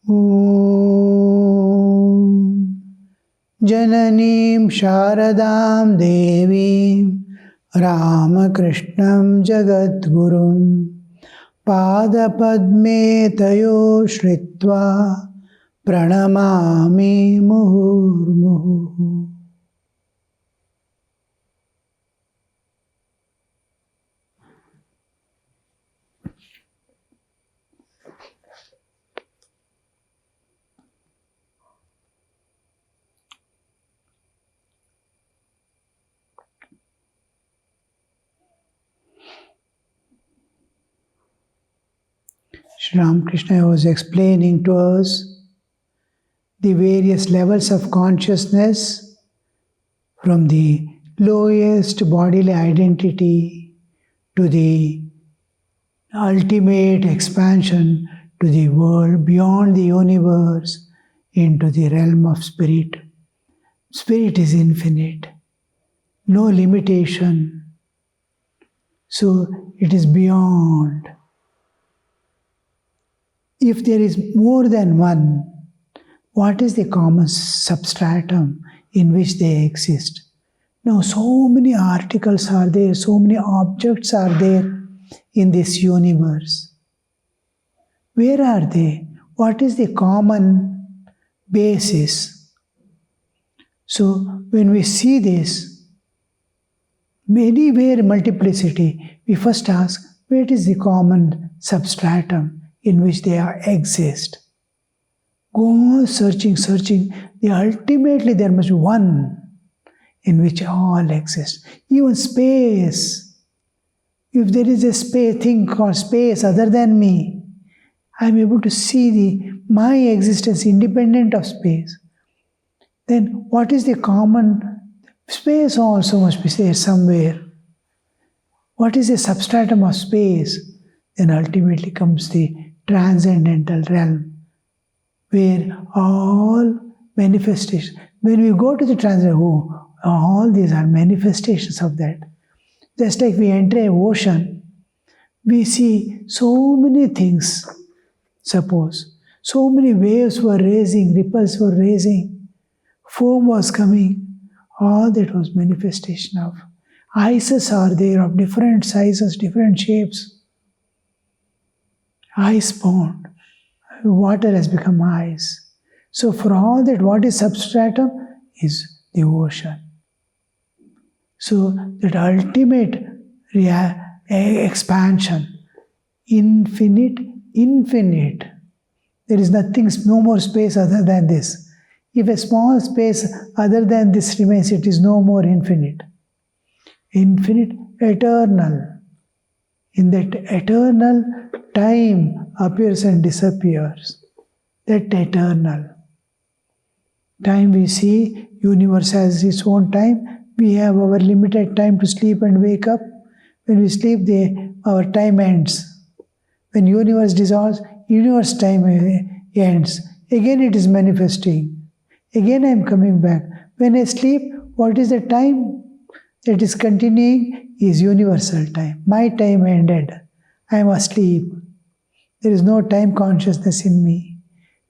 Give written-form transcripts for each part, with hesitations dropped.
Om Jananim Sharadam Devim Ramakrishnam Jagadgurum Padapadme Tayo Shritva Pranamami Muhurmuhu. Sri Ramakrishna was explaining to us the various levels of consciousness, from the lowest bodily identity to the ultimate expansion to the world beyond the universe into the realm of spirit. Spirit is infinite, no limitation, so it is beyond. If there is more than one, what is the common substratum in which they exist? Now, so many articles are there, so many objects are there in this universe. Where are they? What is the common basis? So, when we see this, anywhere multiplicity, we first ask, where is the common substratum in which they exist? Go on searching. Ultimately there must be one in which all exist. Even space. If there is a thing called space other than me, I am able to see my existence independent of space. Then what is the common? Space also must be there somewhere. What is the substratum of space? Then ultimately comes the transcendental realm, where all manifestations, when we go to the transcendental, all these are manifestations of that. Just like we enter an ocean, we see so many things. Suppose so many waves were raising, ripples were raising, foam was coming, all that was manifestation of. Ices are there of different sizes, different shapes. Ice pond, water has become ice. So for all that, what is substratum? Is the ocean. So that ultimate expansion, infinite. There is nothing, no more space other than this. If a small space other than this remains, it is no more infinite. Infinite, eternal. In that eternal, time appears and disappears. That eternal. Time we see, universe has its own time. We have our limited time to sleep and wake up. When we sleep, our time ends. When universe dissolves, universe time ends. Again it is manifesting. Again I am coming back. When I sleep, what is the time that is continuing? Is universal time. My time ended. I am asleep. There is no time consciousness in me.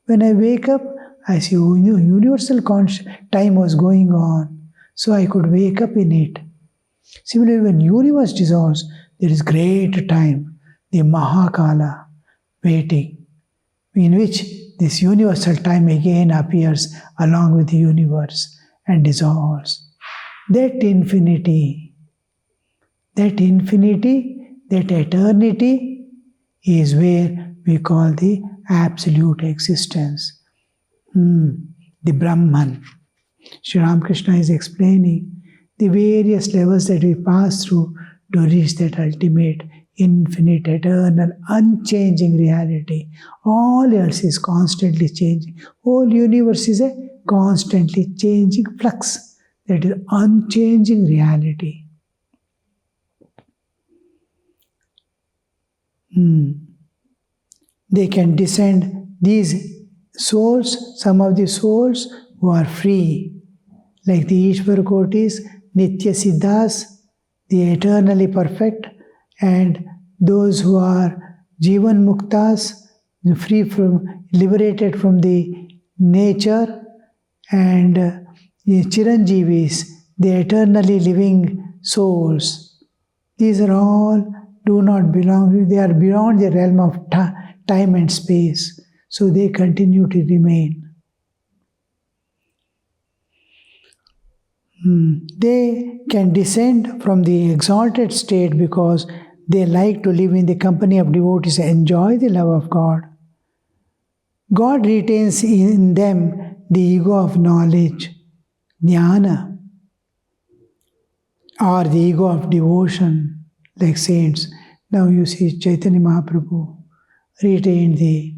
When I wake up, I see universal time was going on. So I could wake up in it. Similarly, when universe dissolves, there is great time, the Mahakala, waiting, in which this universal time again appears along with the universe and dissolves. That infinity, that eternity is where we call the absolute existence, the Brahman. Sri Ramakrishna is explaining the various levels that we pass through to reach that ultimate, infinite, eternal, unchanging reality. All else is constantly changing. Whole universe is a constantly changing flux. That is unchanging reality. They can descend, these souls, some of the souls who are free, like the Ishvara Kotis, Nitya Siddhas, the eternally perfect, and those who are Jivan Muktas, liberated from the nature, and the Chiranjeevis, the eternally living souls. These are all do not belong, they are beyond the realm of time and space, so they continue to remain. They can descend from the exalted state because they like to live in the company of devotees, enjoy the love of God. God retains in them the ego of knowledge, jnana, or the ego of devotion, like saints. Now you see Chaitanya Mahaprabhu retained the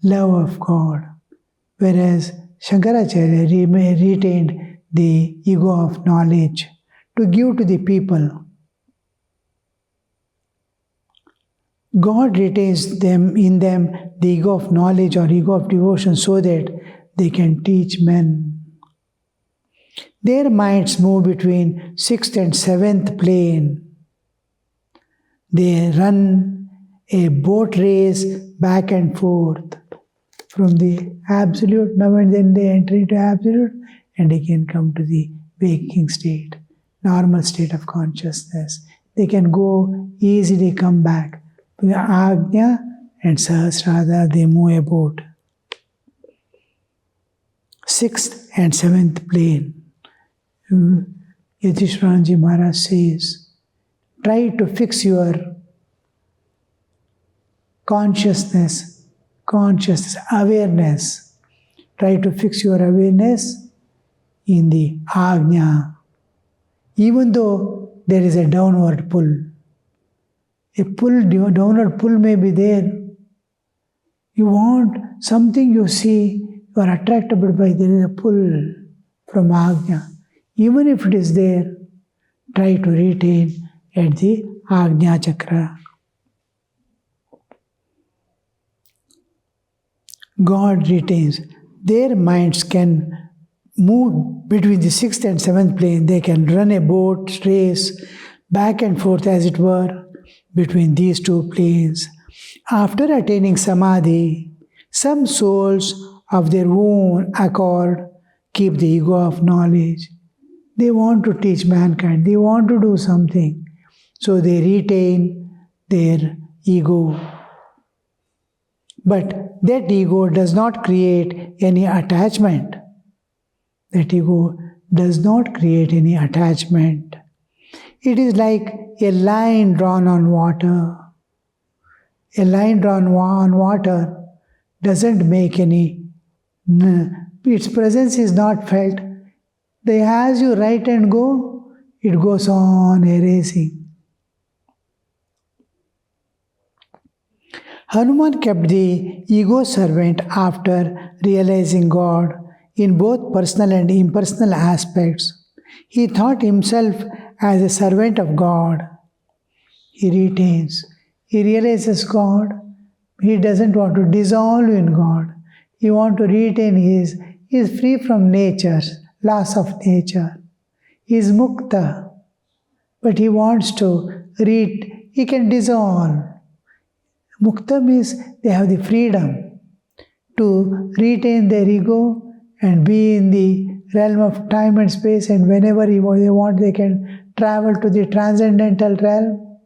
love of God, whereas Shankaracharya retained the ego of knowledge to give to the people. God retains in them the ego of knowledge or ego of devotion so that they can teach men. Their minds move between 6th and 7th plane. They run a boat race back and forth from the absolute, now and then they enter into absolute and again come to the waking state, normal state of consciousness. They can go easily, come back. Agnya and Sahasrara, they move about 6th and 7th plane. Yatishwaranji Maharaj says, try to fix your consciousness, awareness. Try to fix your awareness in the Agnya. Even though there is a downward pull. A downward pull may be there. You want something you see, you are attracted by, there is a pull from Agnya. Even if it is there, try to retain at the Agnya Chakra. God retains. Their minds can move between the 6th and 7th plane. They can run a boat race back and forth, as it were, between these two planes. After attaining Samadhi, some souls of their own accord keep the ego of knowledge. They want to teach mankind. They want to do something. So they retain their ego. But that ego does not create any attachment. That ego does not create any attachment. It is like a line drawn on water. A line drawn on water doesn't make any, its presence is not felt. As you write and go, it goes on erasing. Hanuman kept the ego servant after realizing God in both personal and impersonal aspects. He thought himself as a servant of God. He retains. He realizes God. He doesn't want to dissolve in God. He wants to retain he is free from nature, laws of nature. He is mukta. But he wants to he can dissolve. Mukta means they have the freedom to retain their ego and be in the realm of time and space, and whenever they want, they can travel to the transcendental realm.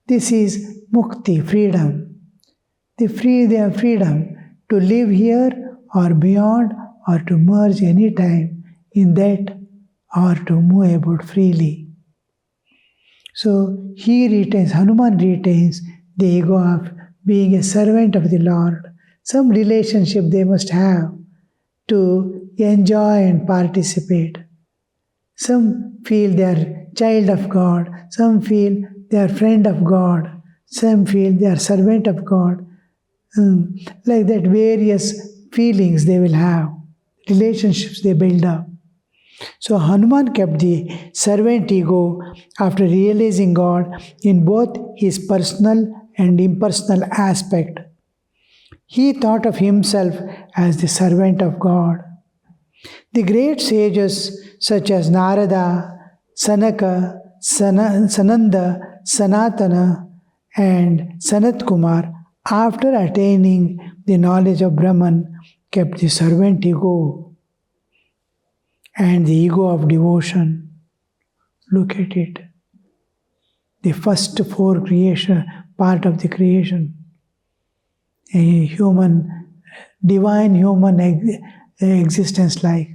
This is mukti, freedom. They have freedom to live here or beyond, or to merge any time in that, or to move about freely. So Hanuman retains the ego of being a servant of the Lord. Some relationship they must have to enjoy and participate. Some feel they are child of God, some feel they are friend of God, some feel they are servant of God. Like that, various feelings they will have, relationships they build up. So Hanuman kept the servant ego after realizing God in both his personal and impersonal aspect. He thought of himself as the servant of God. The great sages such as Narada, Sanaka, Sananda, Sanatana, and Sanat Kumar after attaining the knowledge of Brahman, kept the servant ego and the ego of devotion. Look at it. The first four creation, part of the creation. A human, divine human existence like.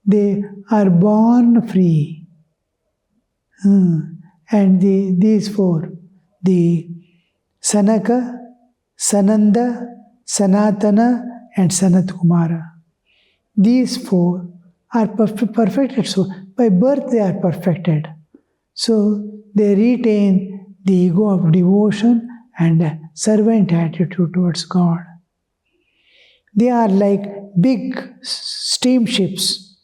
They are born free. And these four, the Sanaka, Sananda, Sanatana, and Sanat Kumara. These four are perfected. So by birth they are perfected. So they retain the ego of devotion and a servant attitude towards God. They are like big steamships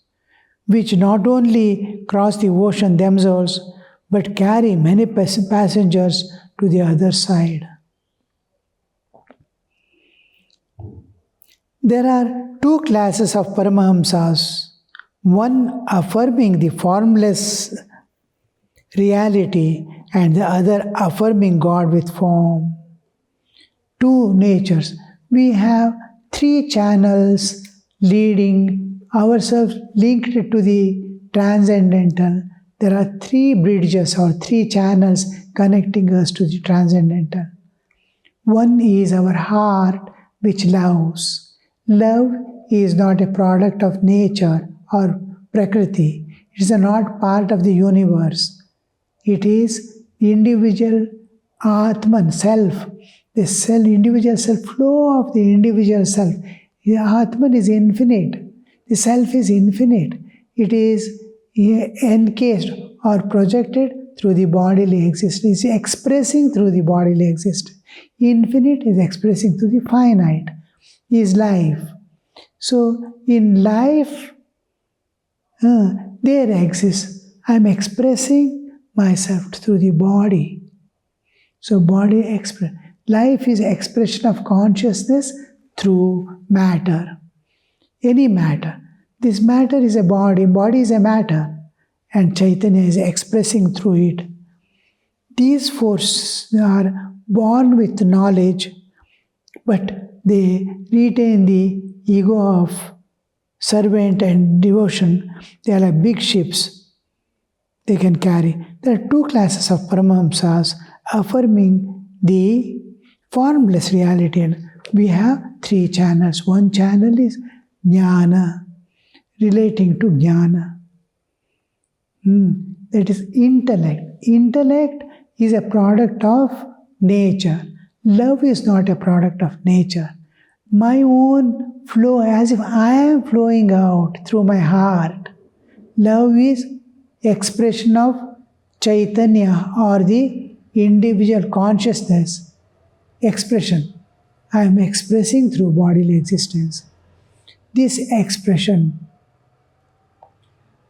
which not only cross the ocean themselves but carry many passengers to the other side. There are two classes of Paramahamsas, one affirming the formless reality and the other affirming God with form. Two natures. We have three channels leading ourselves linked to the transcendental. There are three bridges or three channels connecting us to the transcendental. One is our heart, which loves. Love is not a product of nature or Prakriti. It is not part of the universe. It is individual Atman, self. The self, individual self, flow of the individual self. The Atman is infinite. The self is infinite. It is encased or projected through the bodily existence. It is expressing through the bodily existence. Infinite is expressing through the finite. Is life. So in life, there exists. I am expressing myself through the body. So body express. Life is expression of consciousness through matter. Any matter. This matter is a body. Body is a matter. And Chaitanya is expressing through it. These forces are born with knowledge, but they retain the ego of servant and devotion. They are like big ships they can carry. There are two classes of Paramahamsas affirming the formless reality. And we have three channels. One channel is Jnana, relating to Jnana. That is intellect. Intellect is a product of nature. Love is not a product of nature. My own flow, as if I am flowing out through my heart. Love is expression of Chaitanya or the individual consciousness. Expression. I am expressing through bodily existence. This expression,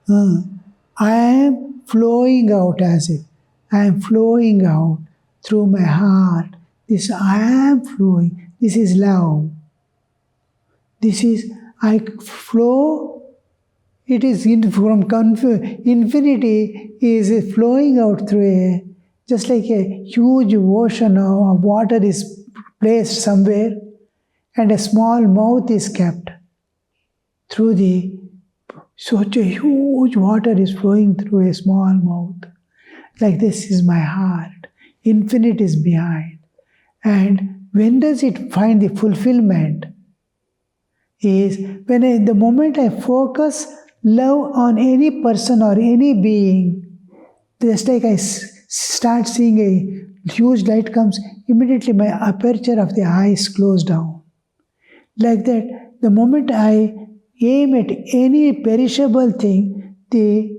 I am flowing out as if I am flowing out through my heart. This I am flowing. This is love. This is, I flow. It is from infinity is flowing out through just like a huge ocean of water is placed somewhere and a small mouth is kept. Through the, such a huge water is flowing through a small mouth. Like this is my heart. Infinite is behind. And when does it find the fulfillment? Is when the moment I focus love on any person or any being, just like I start seeing a huge light comes, immediately my aperture of the eyes close down. Like that, the moment I aim at any perishable thing, the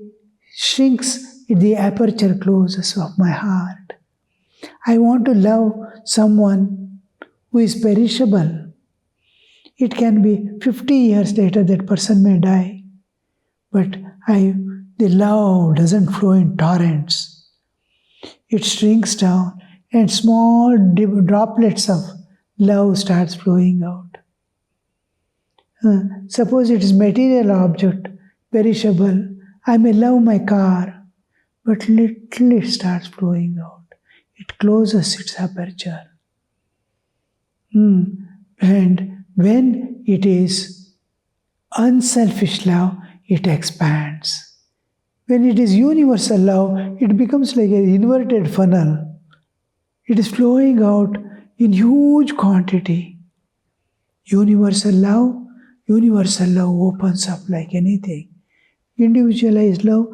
shrinks, the aperture closes of my heart. I want to love someone who is perishable. It can be 50 years later that person may die. But the love doesn't flow in torrents. It shrinks down and small droplets of love starts flowing out. Suppose it is material object, perishable. I may love my car, but little it starts flowing out. It closes its aperture. And when it is unselfish love, it expands. When it is universal love, it becomes like an inverted funnel. It is flowing out in huge quantity. Universal love opens up like anything. Individualized love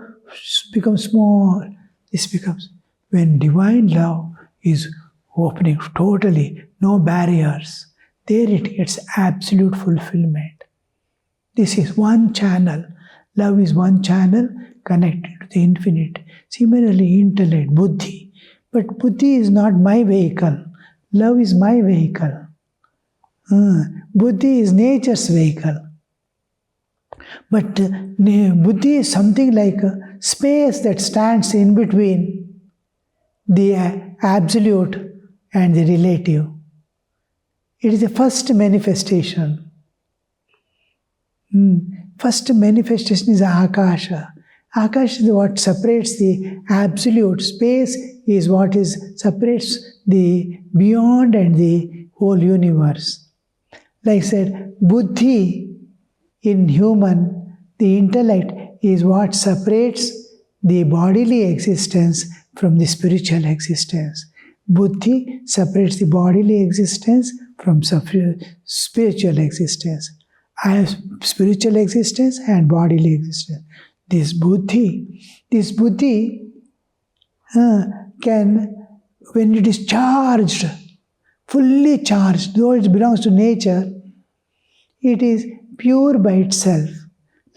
becomes small. This becomes when divine love is opening totally, no barriers. There it gets absolute fulfillment. This is one channel. Love is one channel connected to the infinite. Similarly, intellect, buddhi. But buddhi is not my vehicle. Love is my vehicle. Buddhi is nature's vehicle. But buddhi is something like a space that stands in between the absolute and the relative. It is the first manifestation. First manifestation is Akasha. Akasha is what separates the absolute. Space is what separates the beyond and the whole universe. Like I said, buddhi in human, the intellect is what separates the bodily existence from the spiritual existence. Buddhi separates the bodily existence from spiritual existence. I have spiritual existence and bodily existence. This buddhi can, when it is charged, fully charged, though it belongs to nature, it is pure by itself.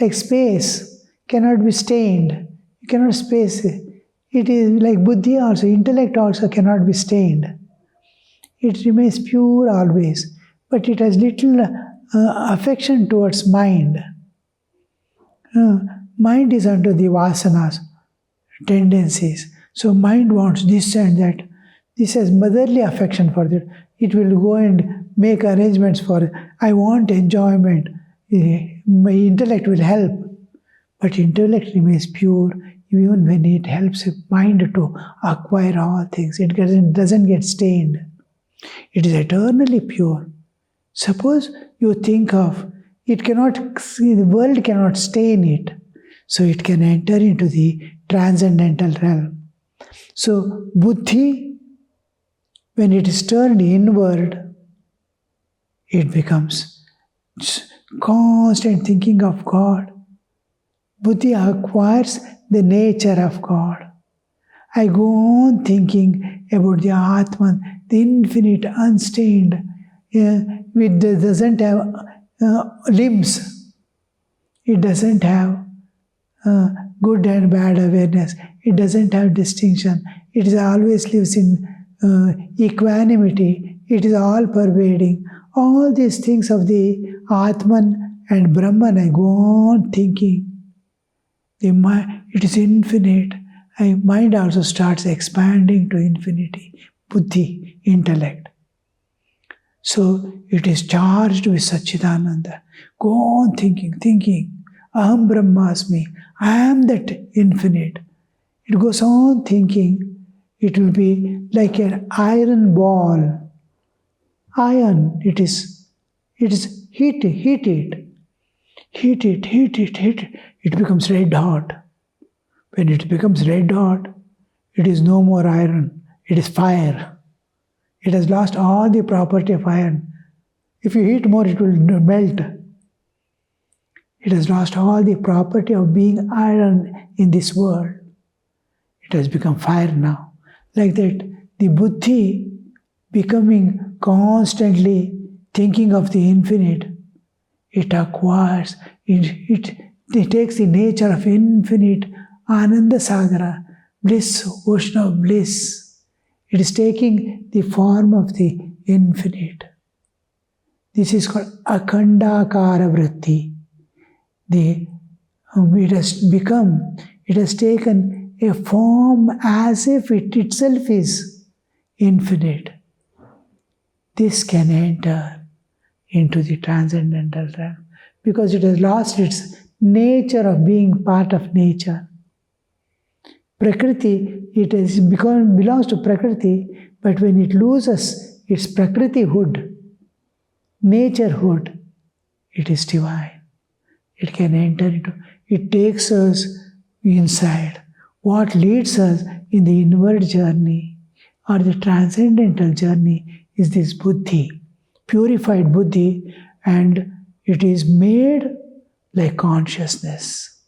Like space cannot be stained. You cannot space it. It is like buddhi also, intellect also cannot be stained. It remains pure always, but it has little affection towards mind. Mind is under the vasanas, tendencies. So mind wants this and that. This has motherly affection for it. It will go and make arrangements for it. I want enjoyment. My intellect will help. But intellect remains pure even when it helps mind to acquire all things. It doesn't get stained. It is eternally pure. Suppose you think of, the world cannot stain it. So it can enter into the transcendental realm. So buddhi, when it is turned inward, it becomes constant thinking of God. Buddhi acquires the nature of God. I go on thinking about the Atman, the infinite, unstained, which doesn't have limbs. It doesn't have good and bad awareness. It doesn't have distinction. It is always lives in equanimity. It is all pervading. All these things of the Atman and Brahman, I go on thinking. It is infinite. Mind also starts expanding to infinity. Buddhi, intellect. So it is charged with Satchidananda. Go on thinking. Aham Brahmasmi. I am that infinite. It goes on thinking. It will be like an iron ball. Iron, it is heated. Heat it. It becomes red hot. When it becomes red hot, it is no more iron. It is fire. It has lost all the property of iron. If you heat more, it will melt. It has lost all the property of being iron in this world. It has become fire now. Like that, the buddhi becoming constantly thinking of the infinite, it acquires, it takes the nature of infinite Ananda Sagara, bliss, ocean of bliss. It is taking the form of the infinite. This is called Akhandakara Vritti. It has taken a form as if it itself is infinite. This can enter into the transcendental realm because it has lost its nature of being part of nature. Prakriti, it has belongs to Prakriti, but when it loses its Prakriti-hood, naturehood, it is divine. It can enter into, it takes us inside. What leads us in the inward journey or the transcendental journey is this buddhi, purified buddhi, and it is made like consciousness.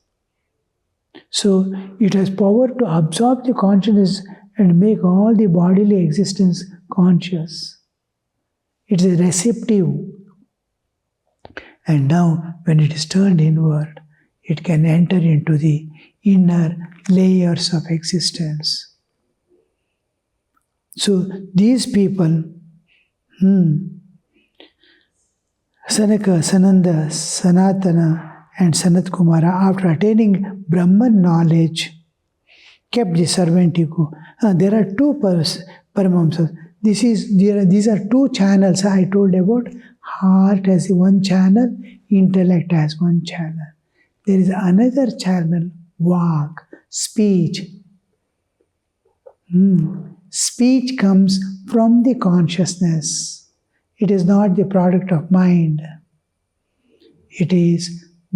So it has power to absorb the consciousness and make all the bodily existence conscious. It is receptive. And now, when it is turned inward, it can enter into the inner layers of existence. So these people, Sanaka, Sananda, Sanatana, and Sanat Kumara, after attaining Brahman knowledge, kept the servant ego. There are two Paramamsas. These are two channels I told about. Heart has one channel, intellect has one channel. There is another channel, Vak, speech. Speech comes from the consciousness. It is not the product of mind.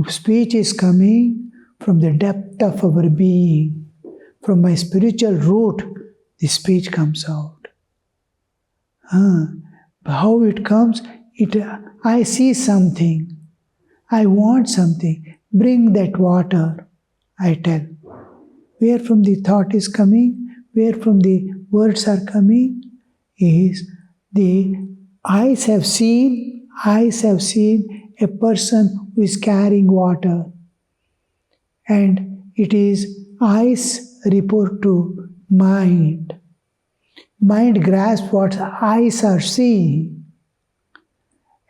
Speech is coming from the depth of our being. From my spiritual root, the speech comes out. How it comes? I see something. I want something. Bring that water, I tell. Where from the thought is coming, where from the words are coming, is the eyes have seen a person who is carrying water. And it is eyes report to mind. Mind grasps what eyes are seeing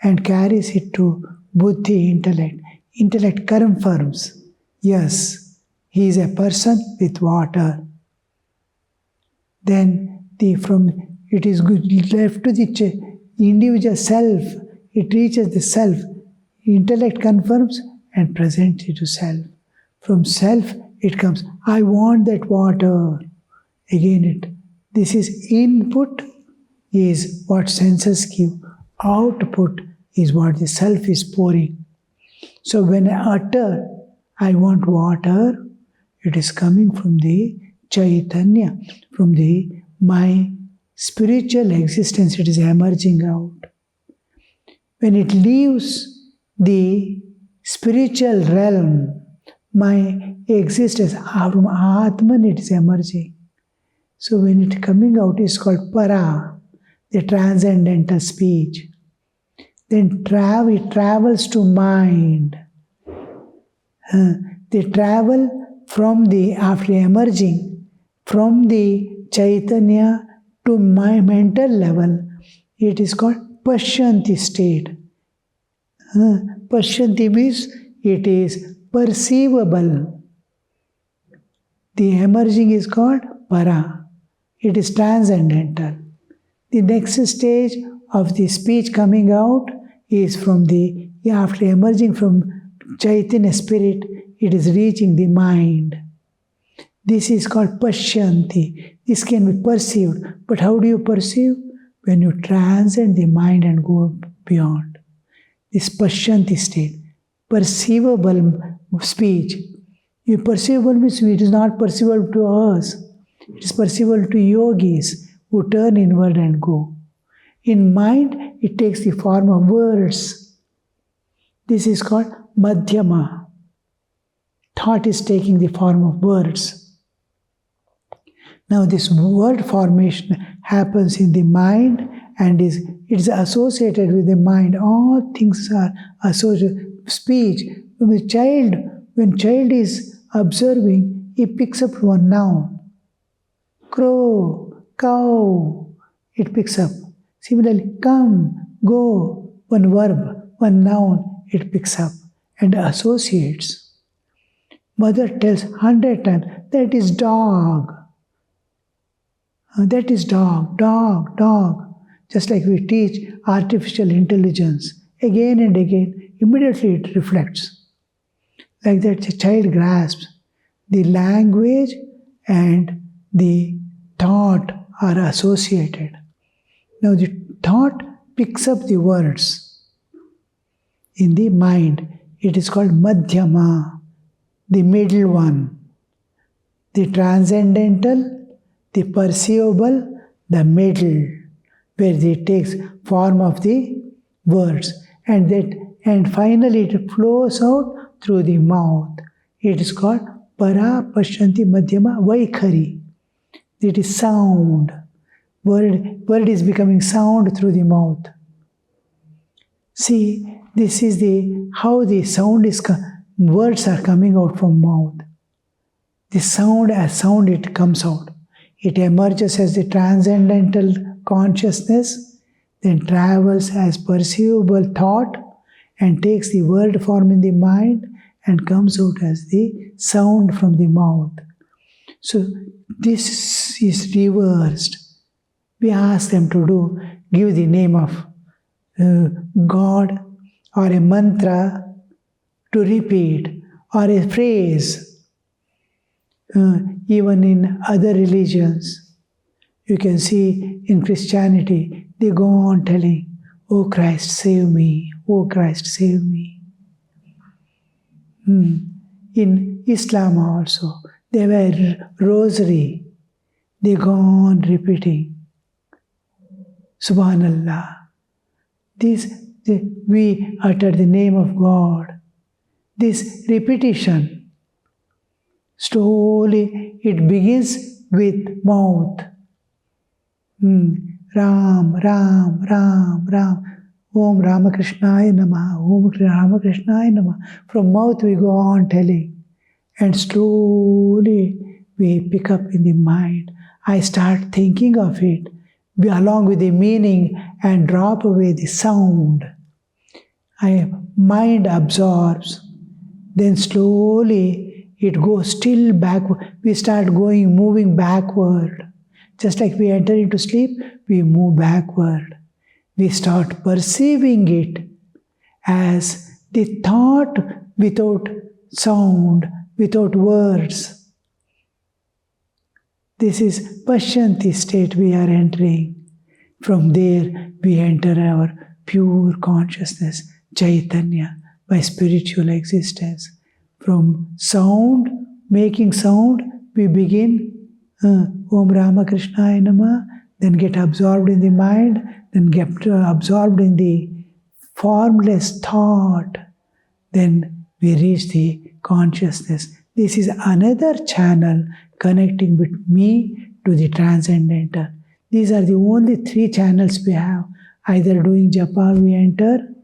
and carries it to buddhi, intellect. Intellect confirms, yes, he is a person with water. Then it is left to the individual self. It reaches the self. Intellect confirms and presents it to self. From self it comes, I want that water. Again this is input is what senses give. Output is what the self is pouring. So when I utter, I want water, it is coming from the Chaitanya, from my spiritual existence, it is emerging out. When it leaves the spiritual realm, my existence, from Atman it is emerging. So when it coming out, it's called para, the transcendental speech. Then it travels to mind. They travel after emerging from the Chaitanya to my mental level. It is called Pashyanti state. Pashyanti means it is perceivable. The emerging is called para. It is transcendental. The next stage of the speech coming out is after emerging from Chaitanya spirit, it is reaching the mind. This is called Pashyanti. This can be perceived. But how do you perceive? When you transcend the mind and go beyond. This Pashyanti state. Perceivable speech. Perceivable means it is not perceivable to us. It is perceivable to yogis who turn inward and go. In mind, it takes the form of words. This is called Madhyama. Thought is taking the form of words. Now this word formation happens in the mind and it is associated with the mind. All things are associated. Speech. When child is observing, he picks up one noun. Crow, cow, it picks up. Similarly, come, go, one verb, one noun, it picks up and associates. Mother tells 100 times, that is dog. That is dog, dog, dog. Just like we teach artificial intelligence, again and again, immediately it reflects. Like that, the child grasps the language and the thought are associated. Now the thought picks up the words in the mind. It is called Madhyama, the middle one. The transcendental, the perceivable, the middle, where it takes form of the words. And finally it flows out through the mouth. It is called Para Pashyanti Madhyama Vaikhari. It is sound. Word is becoming sound through the mouth. See, this is how the sound is, words are coming out from mouth. The sound, as sound it comes out. It emerges as the transcendental consciousness, then travels as perceivable thought and takes the word form in the mind and comes out as the sound from the mouth. So this is reversed. We ask them to give the name of God or a mantra to repeat or a phrase. Even in other religions, you can see in Christianity, they go on telling, "Oh Christ, save me, oh Christ, save me." In Islam also, they wear rosary. They go on repeating, Subhanallah. We utter the name of God. This repetition, slowly it begins with mouth. Ram, Ram, Ram, Ram. Om Ramakrishnaya Namah, Om Ramakrishnaya Namah. From mouth we go on telling. And slowly we pick up in the mind. I start thinking of it along with the meaning and drop away the sound. Mind absorbs. Then slowly it goes still backward. We start moving backward. Just like we enter into sleep, we move backward. We start perceiving it as the thought without sound, without words. This is Pashyanti state we are entering. From there, we enter our pure consciousness, Chaitanya, by spiritual existence. From sound, making sound, we begin Om Ramakrishnaya Namah, then get absorbed in the mind, then get absorbed in the formless thought. Then we reach the consciousness. This is another channel connecting with me to the transcendental. These are the only three channels we have. Either doing japa we enter,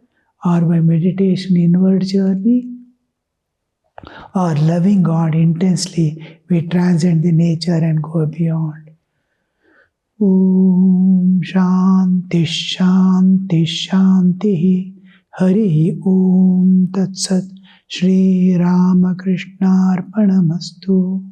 or by meditation inward journey, or loving God intensely, we transcend the nature and go beyond. Om Shanti Shanti Shanti Hari Om Tat Sat Shri Ramakrishna Arpanamastu.